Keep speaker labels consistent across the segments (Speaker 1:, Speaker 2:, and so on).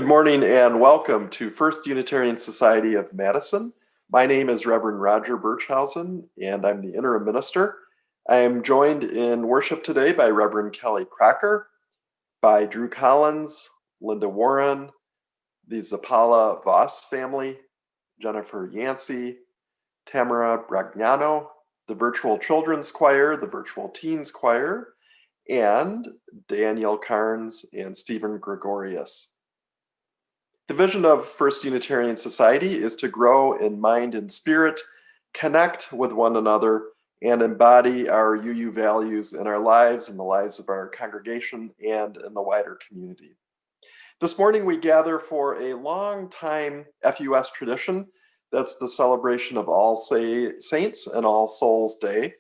Speaker 1: Good morning and welcome to First Unitarian Society of Madison. My name is Reverend Roger Birchhausen and I'm the interim minister. I am joined in worship today by Reverend Kelly Cracker, by Drew Collins, Linda Warren, the Zappala Voss family, Jennifer Yancey, Tamara Brognano, the virtual children's choir, the virtual teens choir, and Daniel Carnes and Stephen Gregorius. The vision of First Unitarian Society is to grow in mind and spirit, connect with one another, and embody our UU values in our lives, in the lives of our congregation, and in the wider community. This morning we gather for a long time FUS tradition. That's the celebration of All Saints and All Souls Day.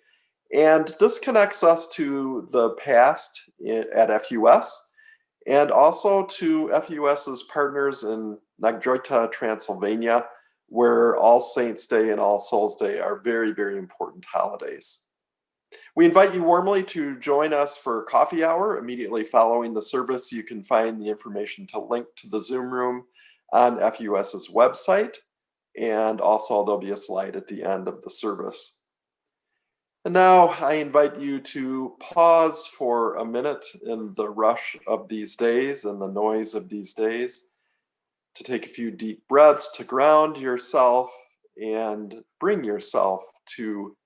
Speaker 1: And this connects us to the past at FUS, and also to FUS's partners in Nagjoita, Transylvania, where All Saints Day and All Souls Day are very, very important holidays. We invite you warmly to join us for coffee hour immediately following the service. You can find the information to link to the Zoom room on FUS's website, and also there'll be a slide at the end of the service. And now I invite you to pause for a minute in the rush of these days and the noise of these days, to take a few deep breaths, to ground yourself and bring yourself to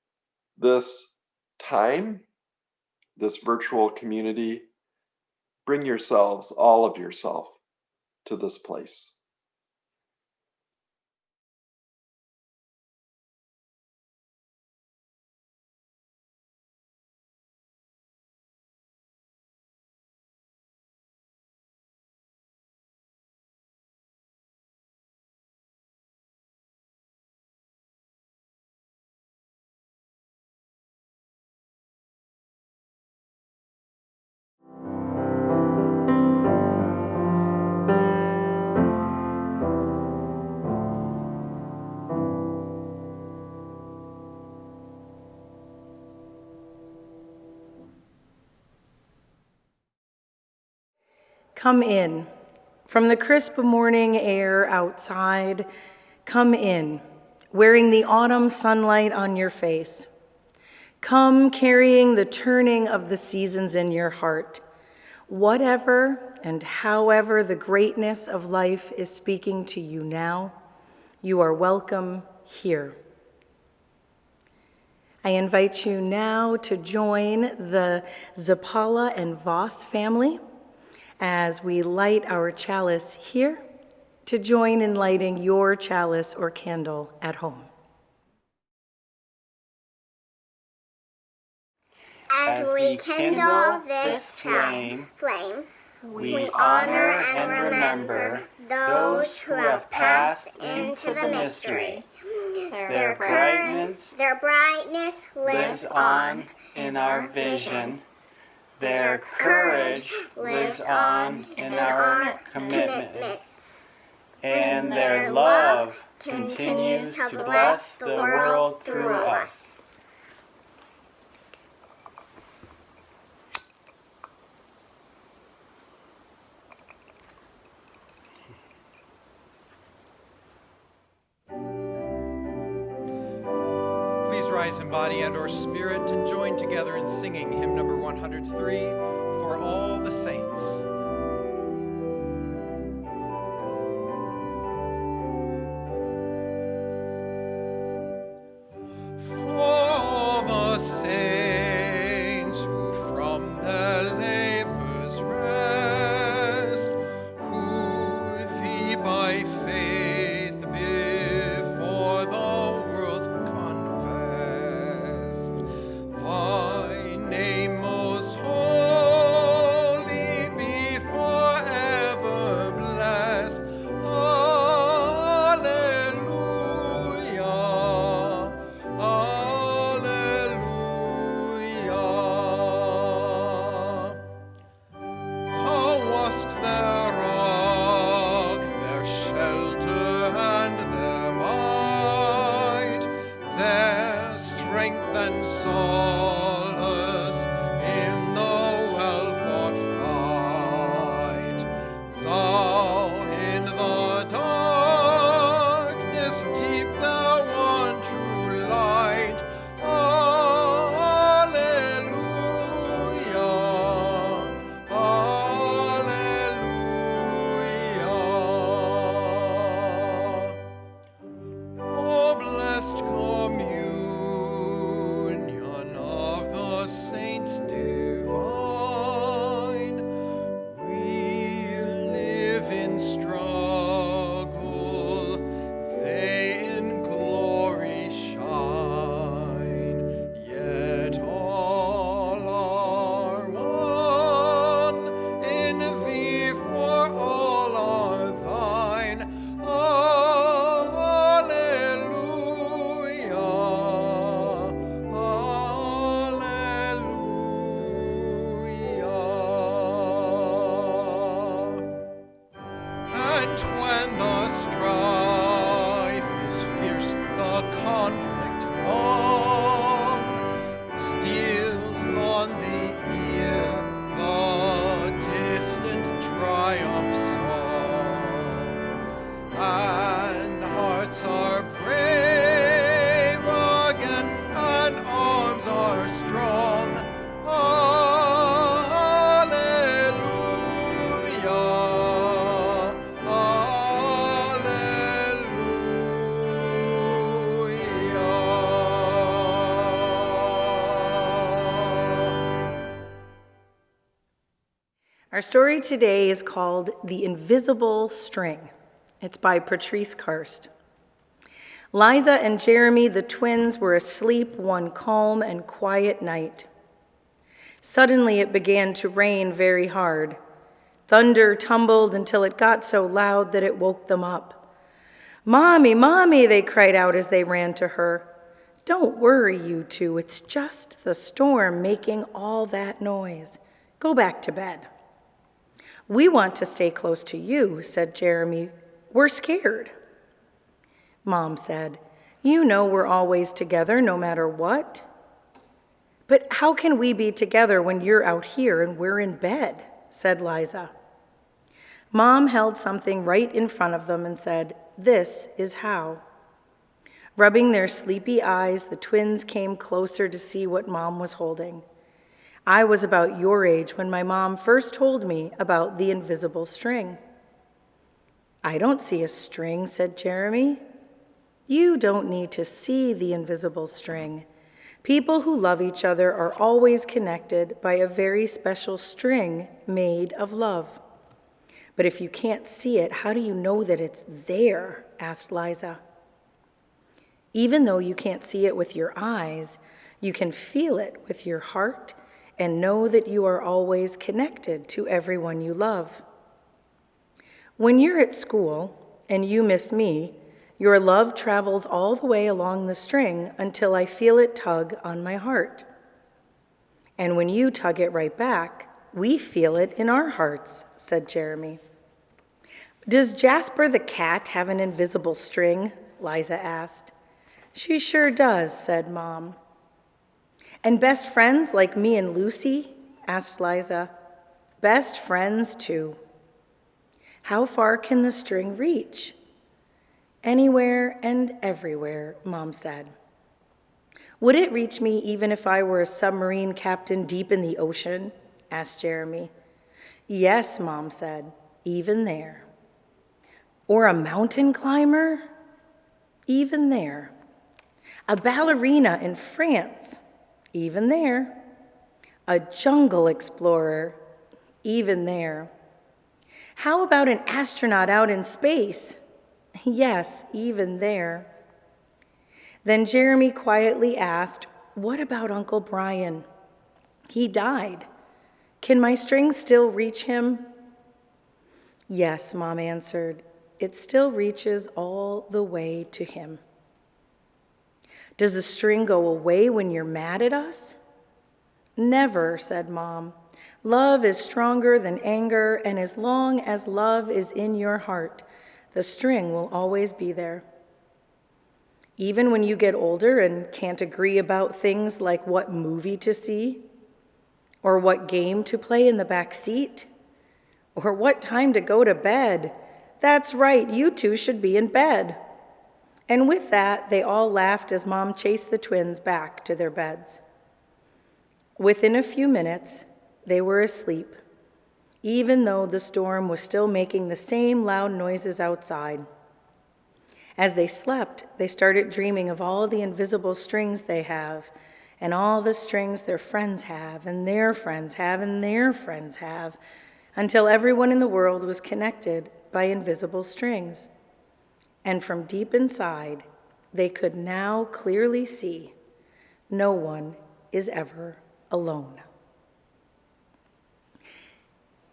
Speaker 1: this time, this virtual community. Bring yourselves, all of yourself, to this place.
Speaker 2: Come in. From the crisp morning air outside, come in, wearing the autumn sunlight on your face. Come carrying the turning of the seasons in your heart. Whatever and however the greatness of life is speaking to you now, you are welcome here. I invite you now to join the Zappala and Voss family as we light our chalice here, to join in lighting your chalice or candle at home.
Speaker 3: As we kindle this flame, we honor and remember those who have passed into the mystery. Their brightness lives on in our vision. Their courage lives on in our commitments, and their love continues to bless the world through us.
Speaker 4: Please rise in body and or spirit and join together in singing hymn number 103, For All the Saints. For the saints who from their labors rest, who thee by faith before the world confessed, thy name most holy be forever blessed. Alleluia, alleluia. Thou wast their rock, their shelter, and their might, their strength and solace in the well-fought fight. Thou in
Speaker 2: Our story today is called The Invisible String. It's by Patrice Karst. Liza and Jeremy, the twins, were asleep one calm and quiet night. Suddenly it began to rain very hard. Thunder tumbled until it got so loud that it woke them up. "Mommy, Mommy," they cried out as they ran to her. "Don't worry, you two. It's just the storm making all that noise. Go back to bed." "We want to stay close to you," said Jeremy. "We're scared." Mom said, "You know we're always together no matter what." "But how can we be together when you're out here and we're in bed?" said Liza. Mom held something right in front of them and said, "This is how." Rubbing their sleepy eyes, the twins came closer to see what Mom was holding. I was about your age when my mom first told me about the invisible string. "I don't see a string," said Jeremy. "You don't need to see the invisible string. People who love each other are always connected by a very special string made of love." "But if you can't see it, how do you know that it's there?" asked Liza. "Even though you can't see it with your eyes, you can feel it with your heart and know that you are always connected to everyone you love. When you're at school and you miss me, your love travels all the way along the string until I feel it tug on my heart. And when you tug it right back, we feel it in our hearts," said Jeremy. "Does Jasper the cat have an invisible string?" Liza asked. "She sure does," said Mom. "And best friends like me and Lucy?" asked Liza. "Best friends, too." "How far can the string reach?" "Anywhere and everywhere," Mom said. "Would it reach me even if I were a submarine captain deep in the ocean?" asked Jeremy. "Yes," Mom said, "even there." "Or a mountain climber?" "Even there." "A ballerina in France?" "Even there." "A jungle explorer?" "Even there." "How about an astronaut out in space?" "Yes, even there." Then Jeremy quietly asked, "What about Uncle Brian? He died. Can my string still reach him?" "Yes," Mom answered. "It still reaches all the way to him." "Does the string go away when you're mad at us?" "Never," said Mom. "Love is stronger than anger, and as long as love is in your heart, the string will always be there. Even when you get older and can't agree about things like what movie to see, or what game to play in the back seat, or what time to go to bed. That's right, you two should be in bed." And with that, they all laughed as Mom chased the twins back to their beds. Within a few minutes, they were asleep, even though the storm was still making the same loud noises outside. As they slept, they started dreaming of all the invisible strings they have, and all the strings their friends have, and their friends have, and their friends have, until everyone in the world was connected by invisible strings. And from deep inside, they could now clearly see no one is ever alone.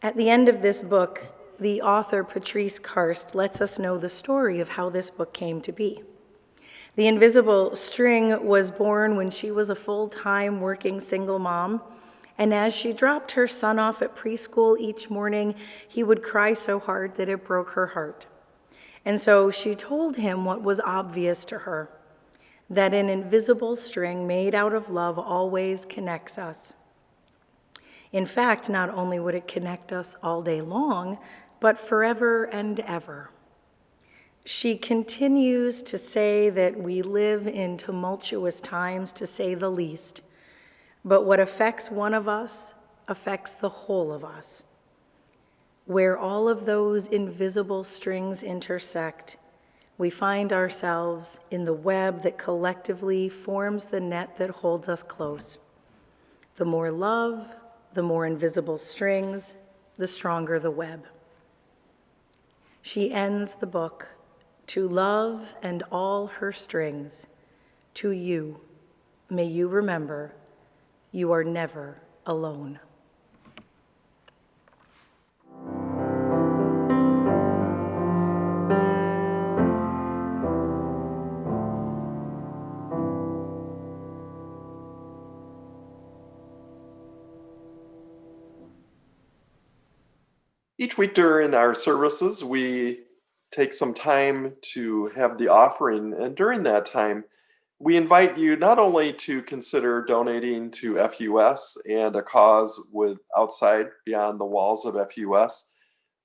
Speaker 2: At the end of this book, the author Patrice Karst lets us know the story of how this book came to be. The invisible string was born when she was a full-time working single mom, and as she dropped her son off at preschool each morning, he would cry so hard that it broke her heart. And so she told him what was obvious to her, that an invisible string made out of love always connects us. In fact, not only would it connect us all day long, but forever and ever. She continues to say that we live in tumultuous times, to say the least, but what affects one of us affects the whole of us. Where all of those invisible strings intersect, we find ourselves in the web that collectively forms the net that holds us close. The more love, the more invisible strings, the stronger the web. She ends the book, to love and all her strings, to you, may you remember, you are never alone.
Speaker 1: Each week during our services, we take some time to have the offering, and during that time, we invite you not only to consider donating to FUS and a cause with outside beyond the walls of FUS,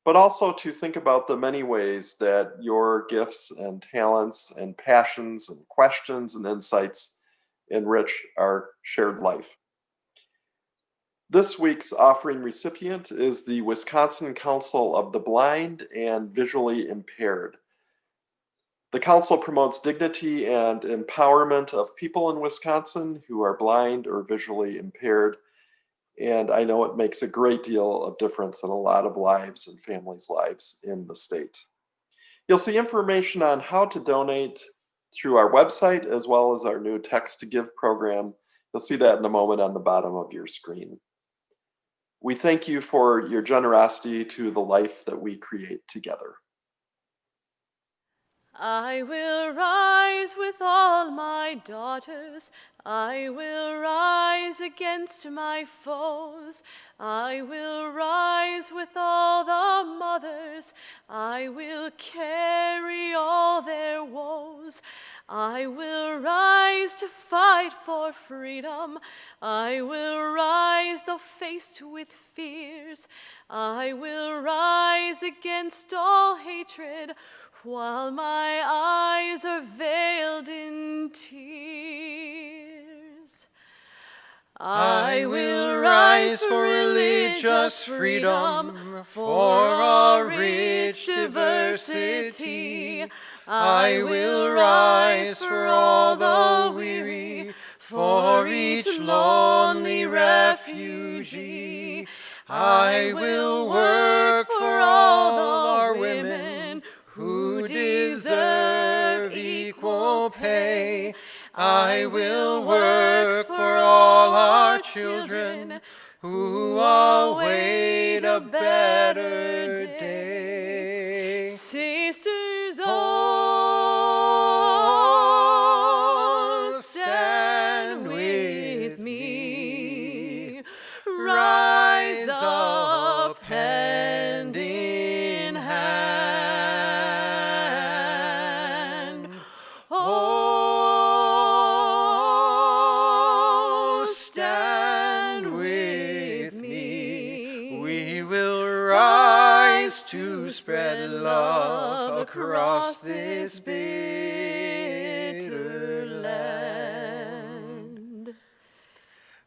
Speaker 1: but also to think about the many ways that your gifts and talents and passions and questions and insights enrich our shared life. This week's offering recipient is the Wisconsin Council of the Blind and Visually Impaired. The council promotes dignity and empowerment of people in Wisconsin who are blind or visually impaired, and I know it makes a great deal of difference in a lot of lives and families' lives in the state. You'll see information on how to donate through our website as well as our new Text to Give program. You'll see that in a moment on the bottom of your screen. We thank you for your generosity to the life that we create together.
Speaker 5: I will rise with all my daughters. I will rise against my foes. I will rise with all the mothers. I will carry all their woes. I will rise to fight for freedom. I will rise though faced with fears. I will rise against all hatred while my eyes are veiled in tears. I will rise for religious freedom, for our rich diversity. I will rise for all the weary, for each lonely refugee. I will work for all our women who deserve equal pay. I will work for all our children who await a better day. Sisters, oh, stand with me. Rise up hand in hand. Oh, stand with me. We will rise to spread love across this bitter land.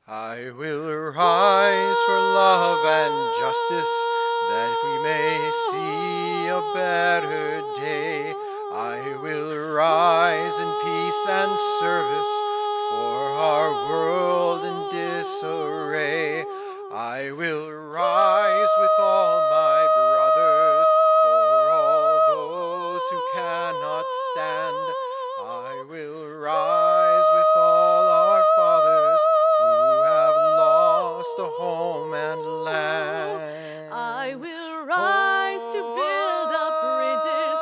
Speaker 5: I will rise for love and justice, that we may see a better day. I will rise in peace and service for our world in disarray. I will rise with all my brothers for all those who cannot stand. I will rise with all our fathers who have lost a home and land. I will rise to build up bridges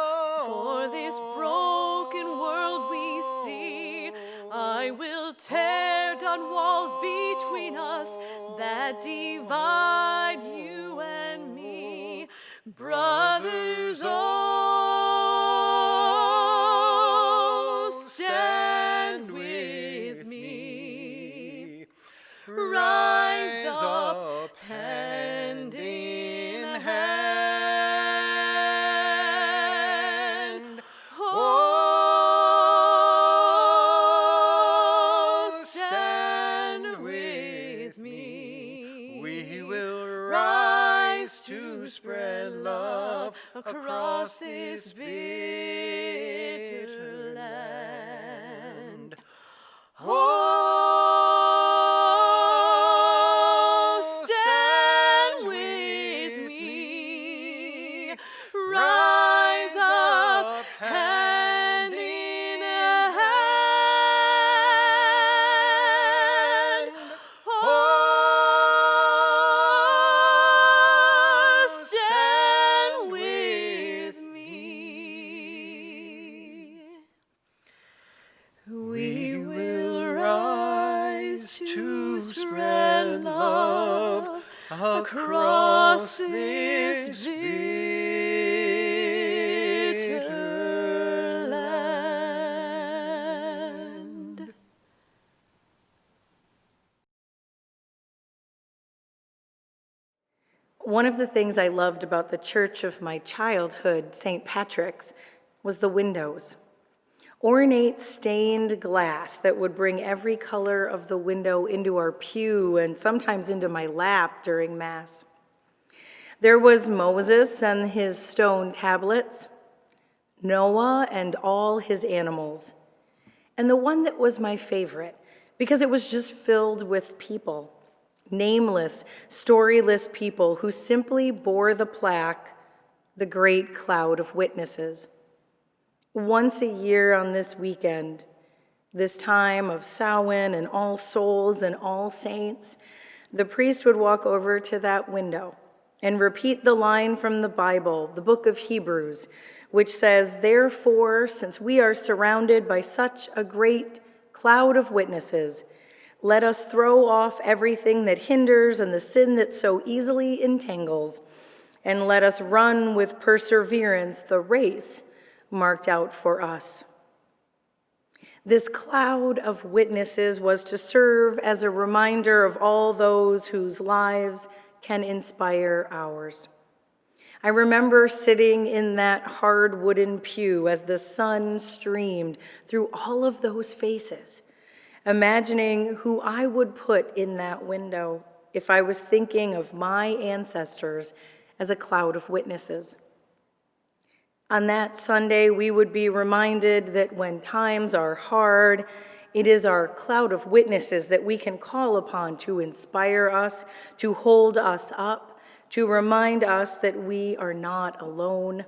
Speaker 5: for this broken world we see. I will tear down walls between us that divide you and me. Brothers, oh, stand with me. Rise up hand in hand. Oh, stand with me. We will rise to spread love across this bitter land. Oh, stand with me. to spread love across this bitter land.
Speaker 2: One of the things I loved about the church of my childhood, St. Patrick's, was the windows. Ornate stained glass that would bring every color of the window into our pew and sometimes into my lap during Mass. There was Moses and his stone tablets, Noah and all his animals, and the one that was my favorite because it was just filled with people, nameless, storyless people who simply bore the plaque, the great cloud of witnesses. Once a year on this weekend, this time of Samhain and All Souls and All Saints, the priest would walk over to that window and repeat the line from the Bible, the book of Hebrews, which says, "Therefore, since we are surrounded by such a great cloud of witnesses, let us throw off everything that hinders and the sin that so easily entangles, and let us run with perseverance the race marked out for us." This cloud of witnesses was to serve as a reminder of all those whose lives can inspire ours. I remember sitting in that hard wooden pew as the sun streamed through all of those faces, imagining who I would put in that window if I was thinking of my ancestors as a cloud of witnesses. On that Sunday, we would be reminded that when times are hard, it is our cloud of witnesses that we can call upon to inspire us, to hold us up, to remind us that we are not alone,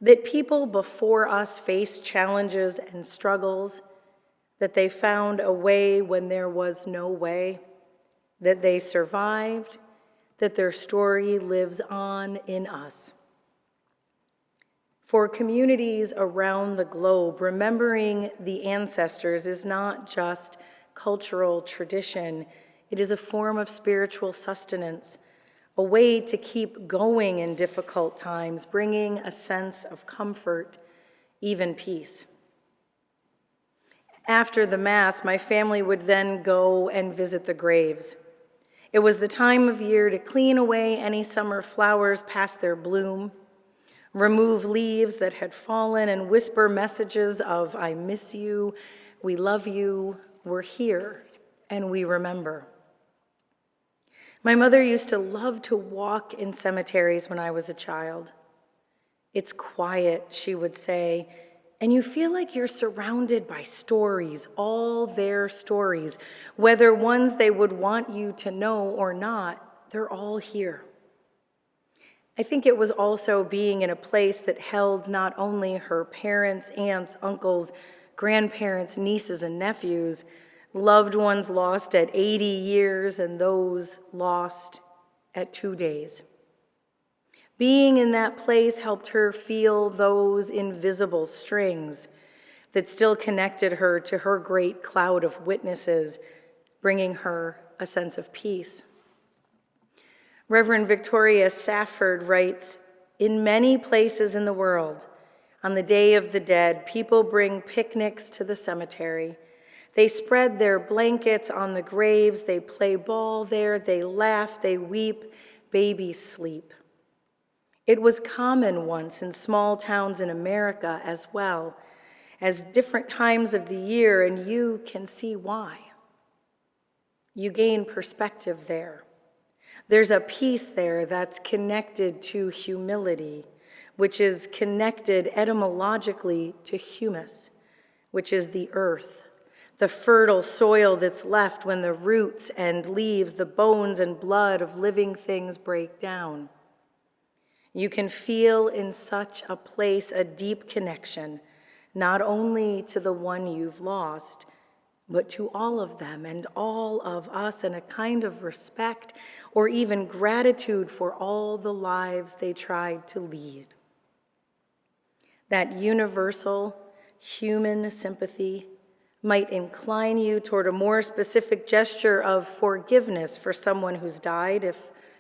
Speaker 2: that people before us faced challenges and struggles, that they found a way when there was no way, that they survived, that their story lives on in us. For communities around the globe, remembering the ancestors is not just cultural tradition, it is a form of spiritual sustenance, a way to keep going in difficult times, bringing a sense of comfort, even peace. After the Mass, my family would then go and visit the graves. It was the time of year to clean away any summer flowers past their bloom, remove leaves that had fallen, and whisper messages of, "I miss you, we love you, we're here, and we remember." My mother used to love to walk in cemeteries when I was a child. "It's quiet," she would say, "and you feel like you're surrounded by stories, all their stories, whether ones they would want you to know or not, they're all here." I think it was also being in a place that held not only her parents, aunts, uncles, grandparents, nieces, and nephews, loved ones lost at 80 years and those lost at 2 days. Being in that place helped her feel those invisible strings that still connected her to her great cloud of witnesses, bringing her a sense of peace. Reverend Victoria Safford writes, "In many places in the world, on the Day of the Dead, people bring picnics to the cemetery. They spread their blankets on the graves, they play ball there, they laugh, they weep, babies sleep. It was common once in small towns in America as well as different times of the year, and you can see why. You gain perspective there. There's a peace there that's connected to humility, which is connected etymologically to humus, which is the earth, the fertile soil that's left when the roots and leaves, the bones and blood of living things break down. You can feel in such a place a deep connection, not only to the one you've lost, but to all of them and all of us, and a kind of respect or even gratitude for all the lives they tried to lead. That universal human sympathy, might incline you toward a more specific gesture of forgiveness for someone who's died, if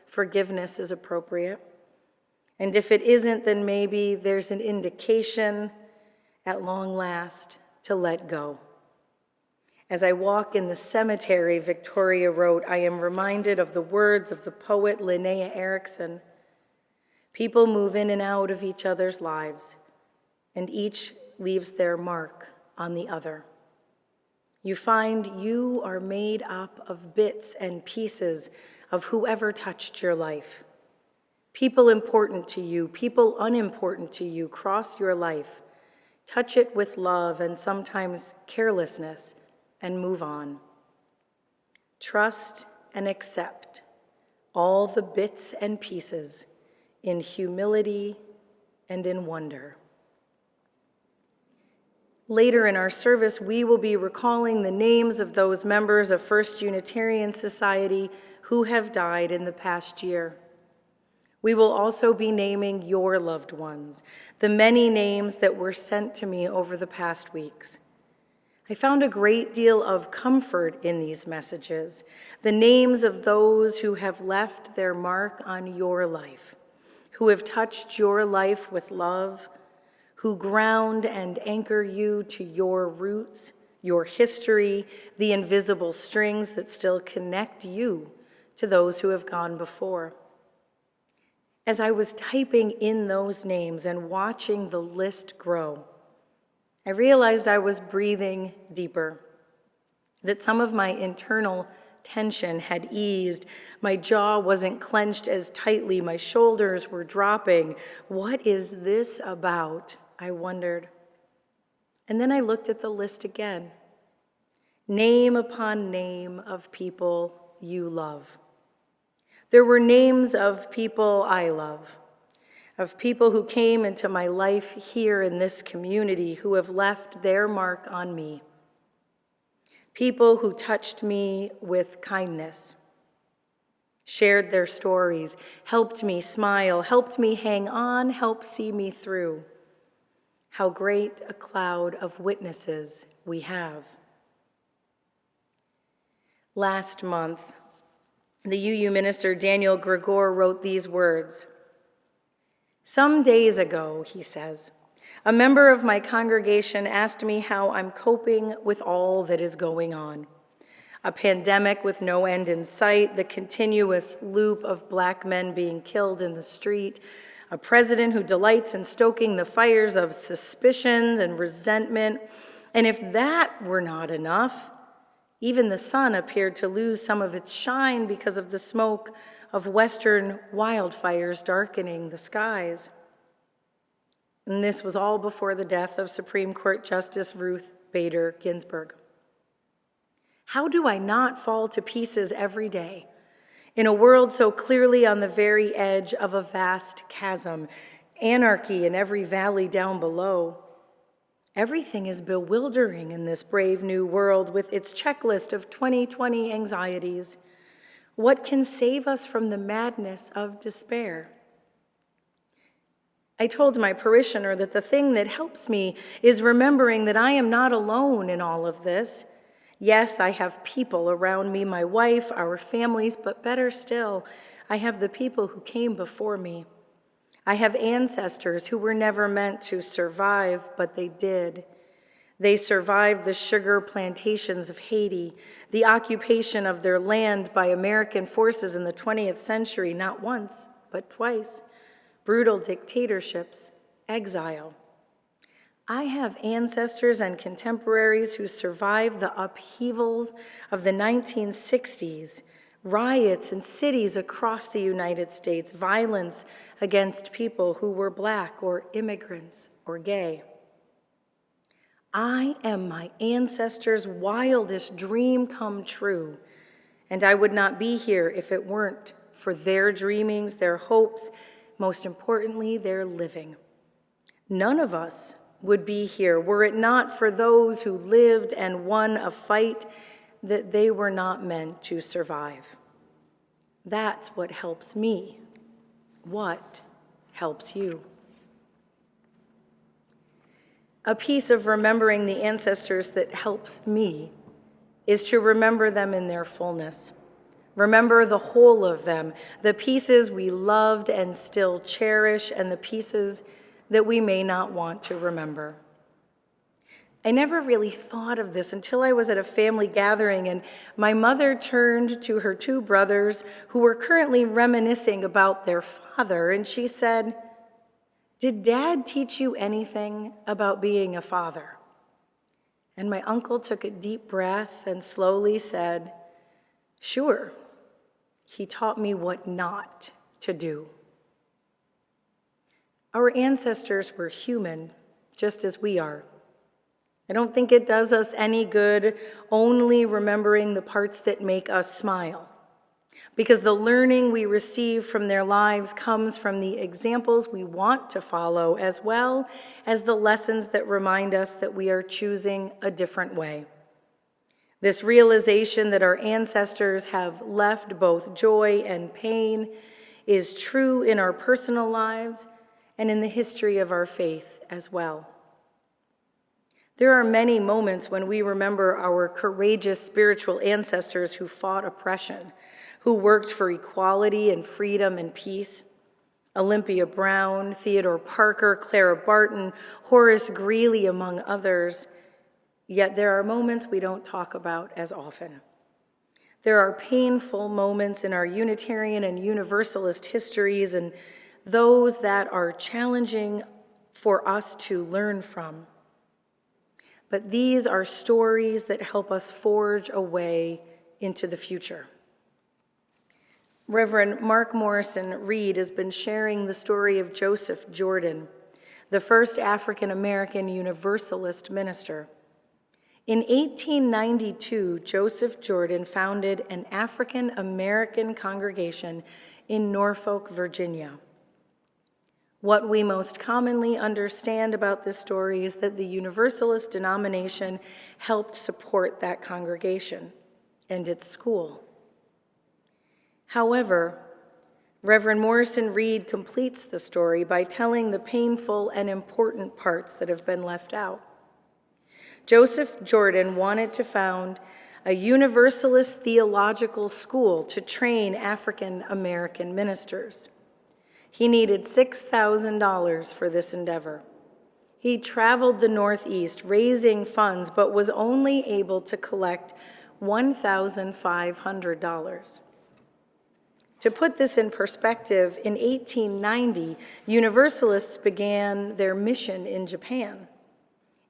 Speaker 2: forgiveness is appropriate. And if it isn't, then maybe there's an indication at long last to let go. As I walk in the cemetery, Victoria wrote, I am reminded of the words of the poet Linnea Erickson. People move in and out of each other's lives, and each leaves their mark on the other. You find you are made up of bits and pieces of whoever touched your life. People important to you, people unimportant to you, cross your life. Touch it with love and sometimes carelessness and move on. Trust and accept all the bits and pieces in humility and in wonder. Later in our service, we will be recalling the names of those members of First Unitarian Society who have died in the past year. We will also be naming your loved ones, the many names that were sent to me over the past weeks. I found a great deal of comfort in these messages, the names of those who have left their mark on your life, who have touched your life with love, who ground and anchor you to your roots, your history, the invisible strings that still connect you to those who have gone before. As I was typing in those names and watching the list grow, I realized I was breathing deeper, that some of my internal tension had eased. My jaw wasn't clenched as tightly. My shoulders were dropping. What is this about? I wondered. And then I looked at the list again. Name upon name of people you love. There were names of people I love, of people who came into my life here in this community who have left their mark on me. People who touched me with kindness, shared their stories, helped me smile, helped me hang on, helped see me through. How great a cloud of witnesses we have. Last month, the UU minister Daniel Gregor wrote these words. Some days ago, he says, a member of my congregation asked me how I'm coping with all that is going on. A pandemic with no end in sight, the continuous loop of Black men being killed in the street, a president who delights in stoking the fires of suspicions and resentment. And if that were not enough, even the sun appeared to lose some of its shine because of the smoke of Western wildfires darkening the skies. And this was all before the death of Supreme Court Justice Ruth Bader Ginsburg. How do I not fall to pieces every day in a world so clearly on the very edge of a vast chasm, anarchy in every valley down below? Everything is bewildering in this brave new world with its checklist of 2020 anxieties. What can save us from the madness of despair? I told my parishioner that the thing that helps me is remembering that I am not alone in all of this. Yes, I have people around me, my wife, our families, but better still, I have the people who came before me. I have ancestors who were never meant to survive, but they did. They survived the sugar plantations of Haiti, the occupation of their land by American forces in the 20th century, not once, but twice, brutal dictatorships, exile. I have ancestors and contemporaries who survived the upheavals of the 1960s, riots in cities across the United States, violence against people who were Black or immigrants or gay. I am my ancestors' wildest dream come true, and I would not be here if it weren't for their dreamings, their hopes, most importantly, their living. None of us would be here were it not for those who lived and won a fight that they were not meant to survive. That's what helps me. What helps you? A piece of remembering the ancestors that helps me is to remember them in their fullness. Remember the whole of them, the pieces we loved and still cherish, and the pieces that we may not want to remember. I never really thought of this until I was at a family gathering and my mother turned to her two brothers who were currently reminiscing about their father, and she said, "Did Dad teach you anything about being a father?" And my uncle took a deep breath and slowly said, "Sure, he taught me what not to do." Our ancestors were human, just as we are. I don't think it does us any good only remembering the parts that make us smile, because the learning we receive from their lives comes from the examples we want to follow, as well as the lessons that remind us that we are choosing a different way. This realization that our ancestors have left both joy and pain is true in our personal lives and in the history of our faith as well. There are many moments when we remember our courageous spiritual ancestors who fought oppression, who worked for equality and freedom and peace. Olympia Brown, Theodore Parker, Clara Barton, Horace Greeley, among others. Yet there are moments we don't talk about as often. There are painful moments in our Unitarian and Universalist histories, and those that are challenging for us to learn from. But these are stories that help us forge a way into the future. Reverend Mark Morrison Reed has been sharing the story of Joseph Jordan, the first African-American Universalist minister. In 1892, Joseph Jordan founded an African-American congregation in Norfolk, Virginia. What we most commonly understand about this story is that the Universalist denomination helped support that congregation and its school. However, Reverend Morrison Reed completes the story by telling the painful and important parts that have been left out. Joseph Jordan wanted to found a Universalist theological school to train African American ministers. He needed $6,000 for this endeavor. He traveled the Northeast raising funds, but was only able to collect $1,500. To put this in perspective, in 1890, Universalists began their mission in Japan.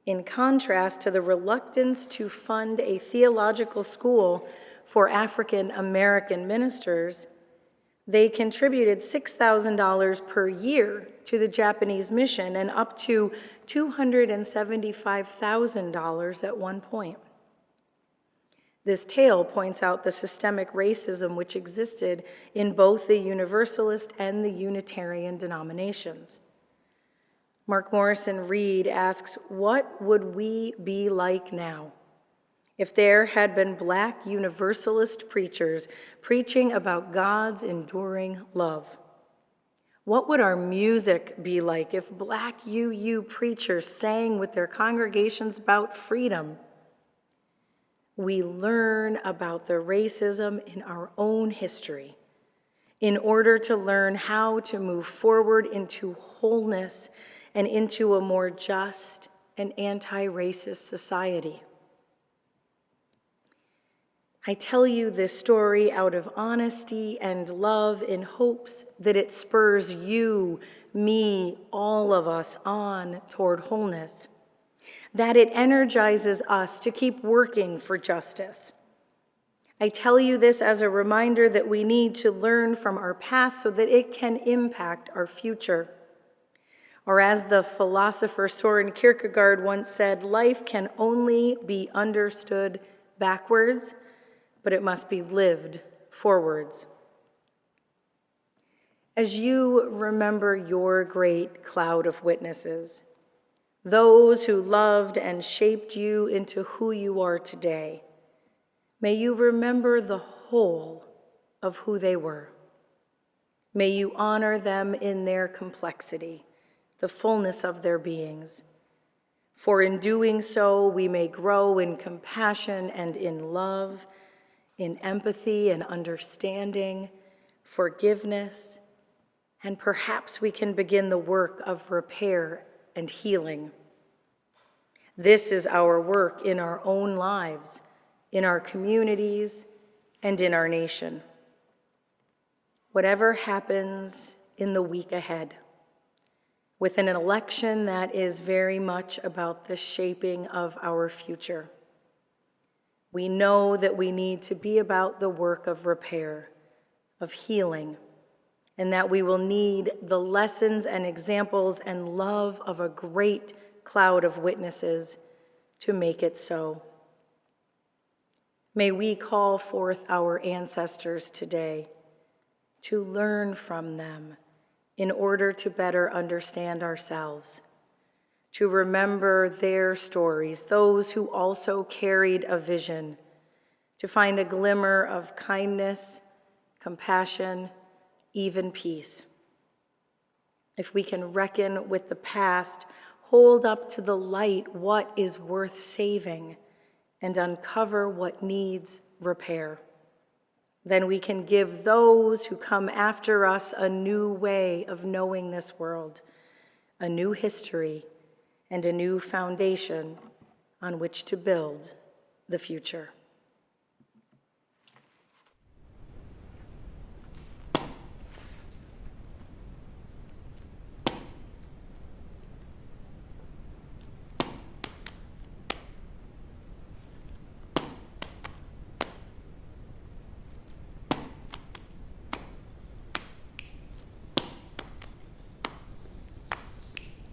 Speaker 2: In contrast to the reluctance to fund a theological school for African American ministers, they contributed $6,000 per year to the Japanese mission and up to $275,000 at one point. This tale points out the systemic racism which existed in both the Universalist and the Unitarian denominations. Mark Morrison Reed asks, what would we be like now if there had been Black Universalist preachers preaching about God's enduring love? What would our music be like if Black UU preachers sang with their congregations about freedom? We learn about the racism in our own history in order to learn how to move forward into wholeness and into a more just and anti-racist society. I tell you this story out of honesty and love in hopes that it spurs you, me, all of us on toward wholeness, that it energizes us to keep working for justice. I tell you this as a reminder that we need to learn from our past so that it can impact our future. Or as the philosopher Soren Kierkegaard once said, life can only be understood backwards, but it must be lived forwards. As you remember your great cloud of witnesses, those who loved and shaped you into who you are today, may you remember the whole of who they were. May you honor them in their complexity, the fullness of their beings. For in doing so, we may grow in compassion and in love, in empathy and understanding, forgiveness, and perhaps we can begin the work of repair and healing. This is our work in our own lives, in our communities, and in our nation. Whatever happens in the week ahead, with an election that is very much about the shaping of our future, we know that we need to be about the work of repair, of healing, and that we will need the lessons and examples and love of a great cloud of witnesses to make it so. May we call forth our ancestors today to learn from them in order to better understand ourselves, to remember their stories, those who also carried a vision, to find a glimmer of kindness, compassion, even peace. If we can reckon with the past, hold up to the light what is worth saving, and uncover what needs repair, then we can give those who come after us a new way of knowing this world, a new history, and a new foundation on which to build the future.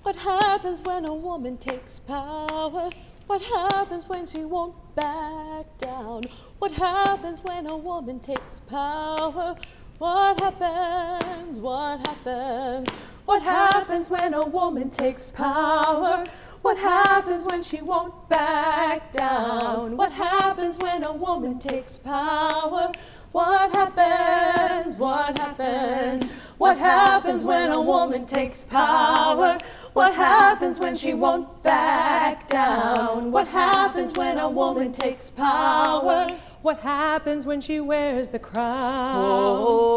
Speaker 6: What happens when a woman takes power? What happens when she won't back down? What happens when a woman takes power? What happens? What happens? What happens when a woman takes power? What happens when she won't back down? What happens when a woman takes power? What happens? What happens? What happens when a woman takes power? What happens when she won't back down? What happens when a woman takes power?
Speaker 7: What happens when she wears the crown?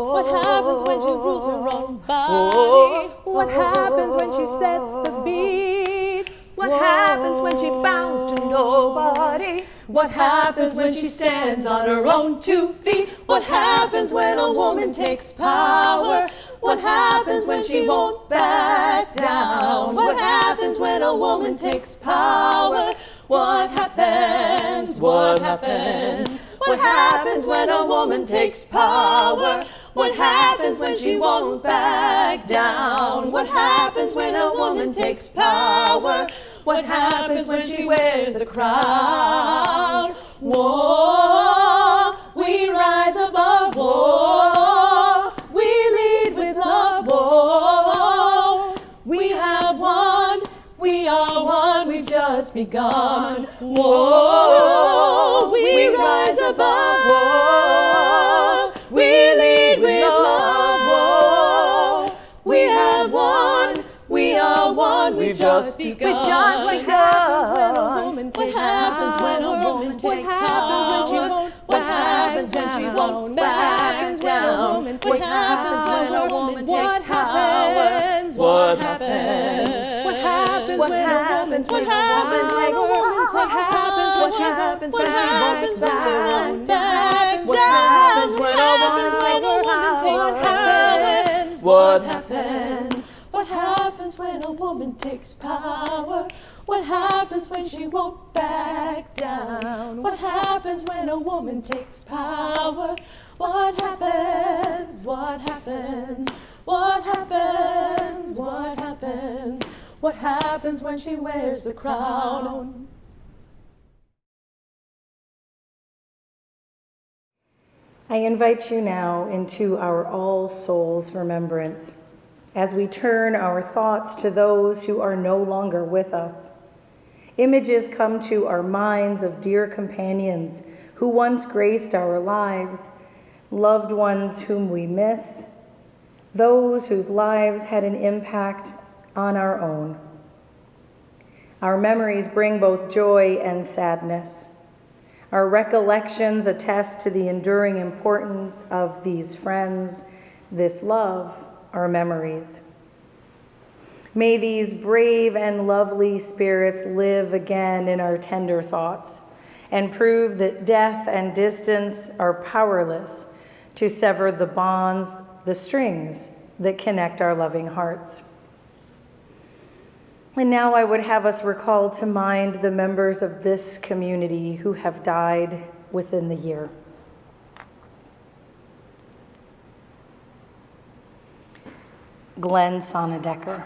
Speaker 6: What happens when she rules her own body?
Speaker 7: What happens when she sets the beat?
Speaker 6: What happens when she bows to nobody? What happens when she stands on her own 2 feet? What happens when a woman takes power? What happens when she won't back down? What happens when a woman takes power? What happens? What happens? What happens when a woman takes power? What happens when she won't back down? What happens when a woman takes power? What happens when she wears the crown? War, we rise above war. We lead with love, war. We have won, we are one, we've just begun. War, we rise above war. We lead with love, war. We have won, we are one, we've just begun.
Speaker 7: What happens when a woman takes
Speaker 6: What happens when a woman takes power? What happens when she won't back down? What happens when a woman takes power? What happens?
Speaker 7: What happens when a woman takes power?
Speaker 6: What happens when she won't back down?
Speaker 7: What happens when a woman
Speaker 6: takes power? What happens? What happens when a woman takes power? What happens when she won't back down? What happens when a woman takes power? What happens? What happens? What happens? What happens? What happens when she wears the crown?
Speaker 2: I invite you now into our All Souls remembrance as we turn our thoughts to those who are no longer with us. Images come to our minds of dear companions who once graced our lives, loved ones whom we miss, those whose lives had an impact on our own. Our memories bring both joy and sadness. Our recollections attest to the enduring importance of these friends, this love, our memories. May these brave and lovely spirits live again in our tender thoughts and prove that death and distance are powerless to sever the bonds, the strings that connect our loving hearts. And now I would have us recall to mind the members of this community who have died within the year. Glenn Sonnedecker.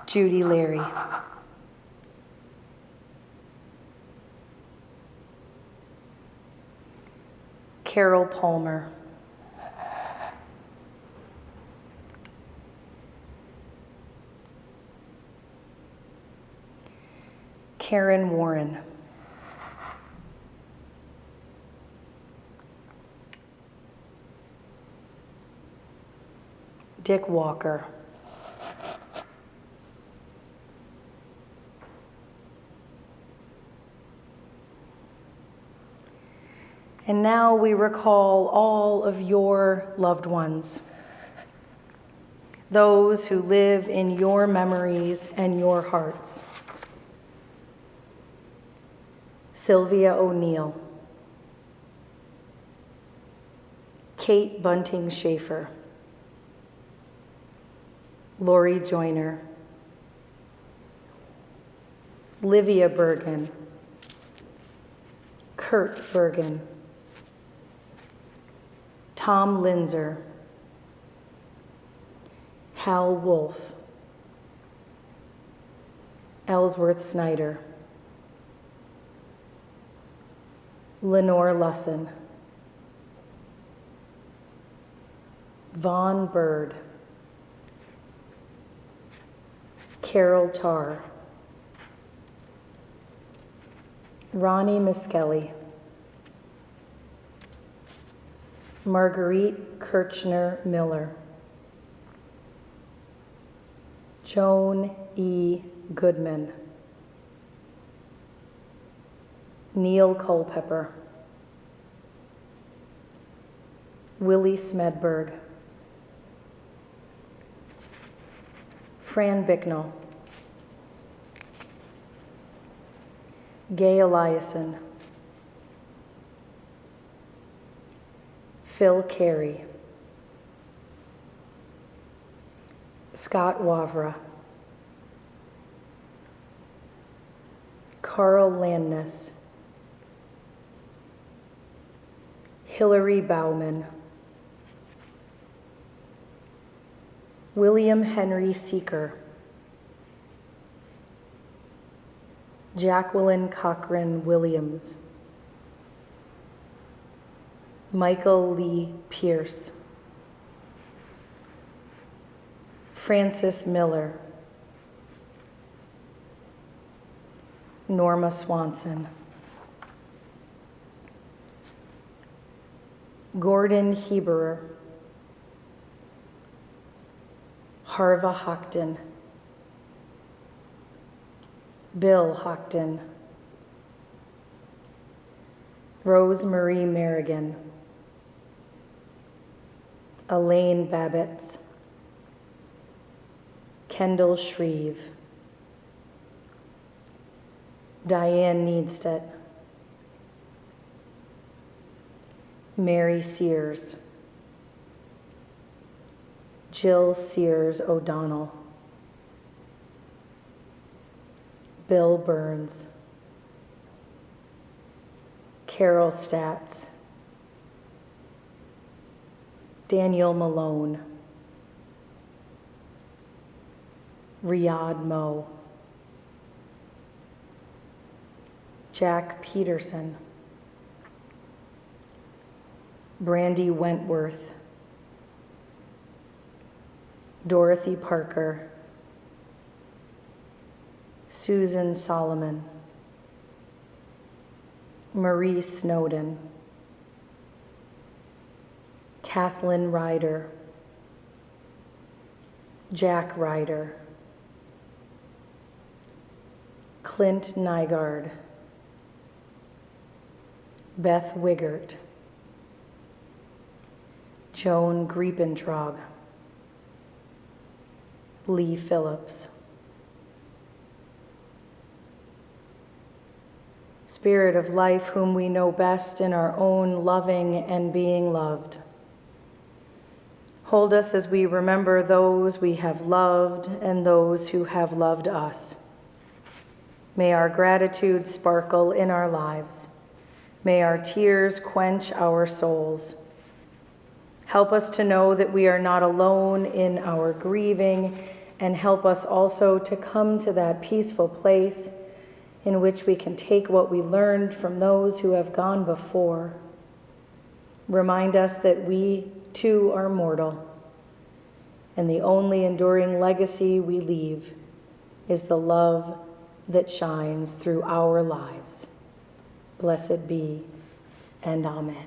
Speaker 2: Judy Leary. Carol Palmer. Karen Warren. Dick Walker. And now we recall all of your loved ones, those who live in your memories and your hearts. Sylvia O'Neill, Kate Bunting Schaefer, Lori Joyner, Livia Bergen, Kurt Bergen, Tom Linzer, Hal Wolf, Ellsworth Snyder, Lenore Lusson, Vaughn Bird, Carol Tarr, Ronnie Miskelly, Marguerite Kirchner Miller, Joan E. Goodman, Neil Culpepper, Willie Smedberg, Fran Bicknell, Gay Eliason, Phil Carey, Scott Wavra, Carl Landness, Hillary Bauman, William Henry Seeker, Jacqueline Cochran Williams, Michael Lee Pierce, Francis Miller, Norma Swanson, Gordon Heberer, Harva Hockton, Bill Hockton, Rosemarie Merrigan, Elaine Babbitts, Kendall Shreve, Diane Needstedt, Mary Sears, Jill Sears O'Donnell, Bill Burns, Carol Statz, Daniel Malone, Riyadh Moe, Jack Peterson, Brandy Wentworth, Dorothy Parker, Susan Solomon, Marie Snowden, Kathleen Ryder, Jack Ryder, Clint Nygaard, Beth Wiggert, Joan Griepentrog, Lee Phillips. Spirit of life, whom we know best in our own loving and being loved, hold us as we remember those we have loved and those who have loved us. May our gratitude sparkle in our lives. May our tears quench our souls. Help us to know that we are not alone in our grieving, and help us also to come to that peaceful place in which we can take what we learned from those who have gone before. Remind us that we too are mortal, and the only enduring legacy we leave is the love that shines through our lives. Blessed be, and amen.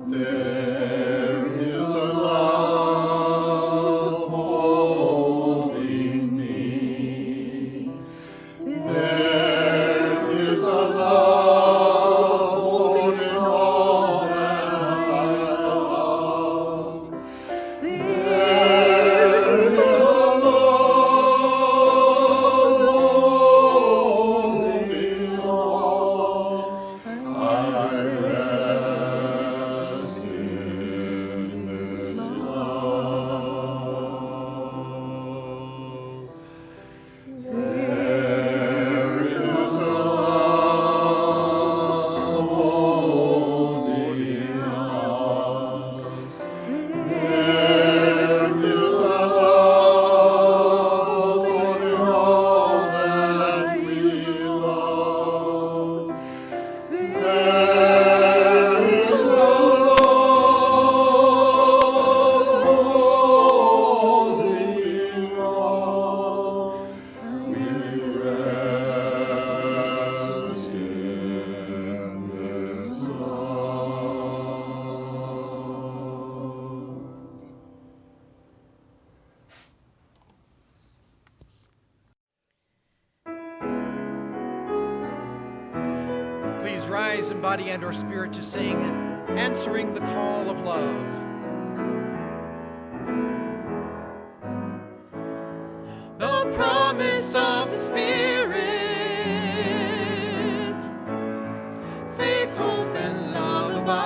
Speaker 8: There is a love holding me. There is a love holding all that I love. There is a love holding all. I rest in this love. There is a love holding us. There is a love holding all that we love. There is a love holding all. We rest in this love.
Speaker 4: Please rise in body and or spirit to sing Answering the Call of Love. The promise of the Spirit, faith, hope, and love abide,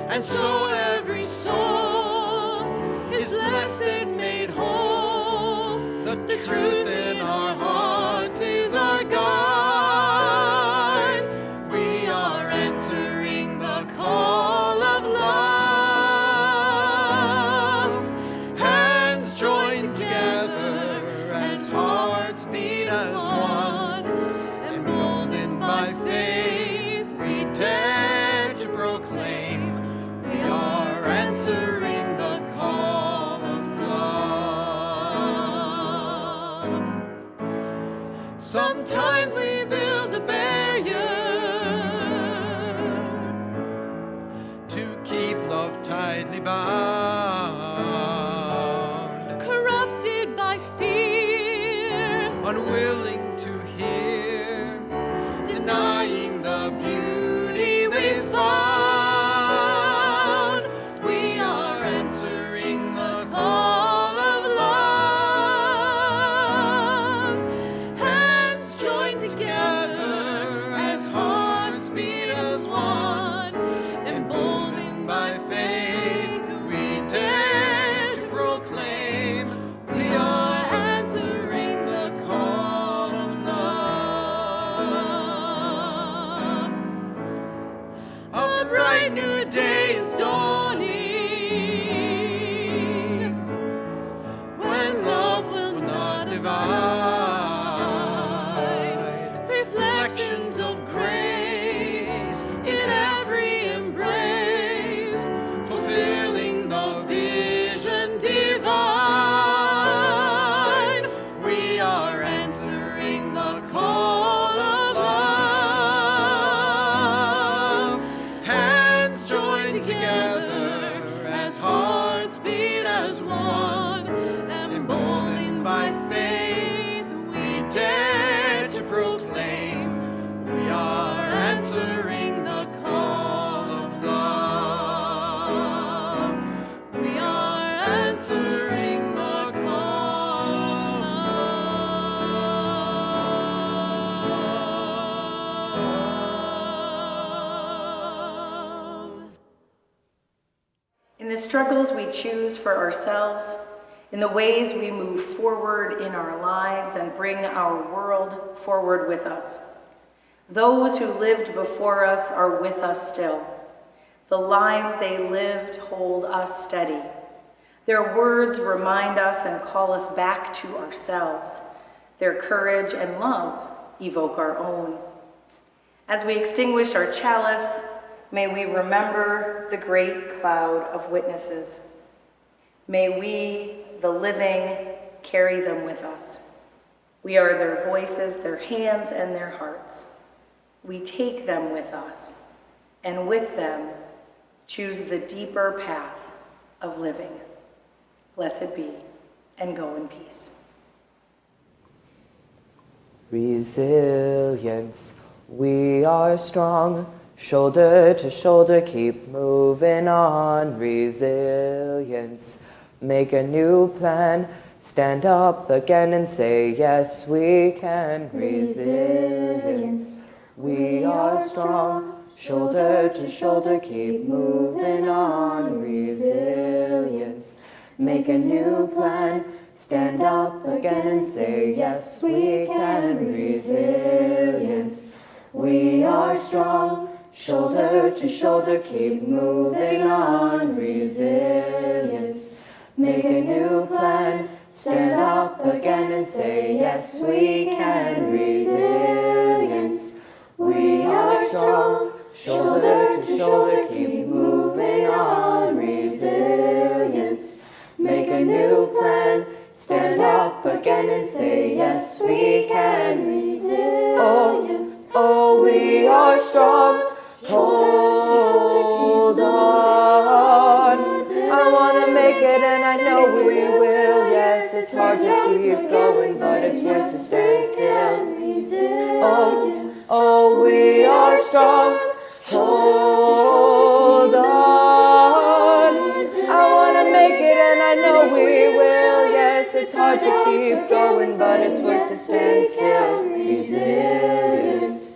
Speaker 4: and so every soul is blessed and made whole. The truth in our hearts is our guide. We are answering the call of love. Hands joined together as hearts beat as one. Emboldened by faith, we dare to proclaim we are answering the call of love. Sometimes we build a barrier to keep love tightly bound,
Speaker 6: Corrupted by fear,
Speaker 4: unwilling to hear, denying the beauty we found. We are answering the call of love. Hands joined together as hearts beat as one. Emboldened by faith, we dare to proclaim we are answering the call of love. A bright new day is dawning, when love will not divide. Reflections of grace in every embrace, fulfilling the vision divine. by faith we dare to proclaim, we are answering the call of love. We are answering the call of love.
Speaker 2: In the struggles we choose for ourselves, in the ways we move forward in our lives and bring our world forward with us. Those who lived before us are with us still. The lives they lived hold us steady. Their words remind us and call us back to ourselves. Their courage and love evoke our own. As we extinguish our chalice, may we remember the great cloud of witnesses. May we, the living, carry them with us. We are their voices, their hands, and their hearts. We take them with us, and with them, choose the deeper path of living. Blessed be, and go in peace.
Speaker 9: Resilience, we are strong. Shoulder to shoulder, keep moving on. Resilience, make a new plan. Stand up again and say, yes, we can. Resilience, we are strong. Shoulder to shoulder, keep moving on. Resilience, make a new plan. Stand up again and say, yes, we can. Resilience, we are strong. Shoulder to shoulder, keep moving on. Resilience, make a new plan. Stand up again and say, yes, we can. Resilience, we are strong. Shoulder to shoulder, keep moving on. Resilience, make a new plan. Stand up again and say, yes, we can. Resilience, oh, we are strong. Hold on. I want to make it and I know we will. Yes, it's hard to keep going, but it's worth to stand still. Oh, we are strong. Hold on. I want to make it and I know we will. Yes, it's hard to keep going, but it's worth to stand still. Resilience.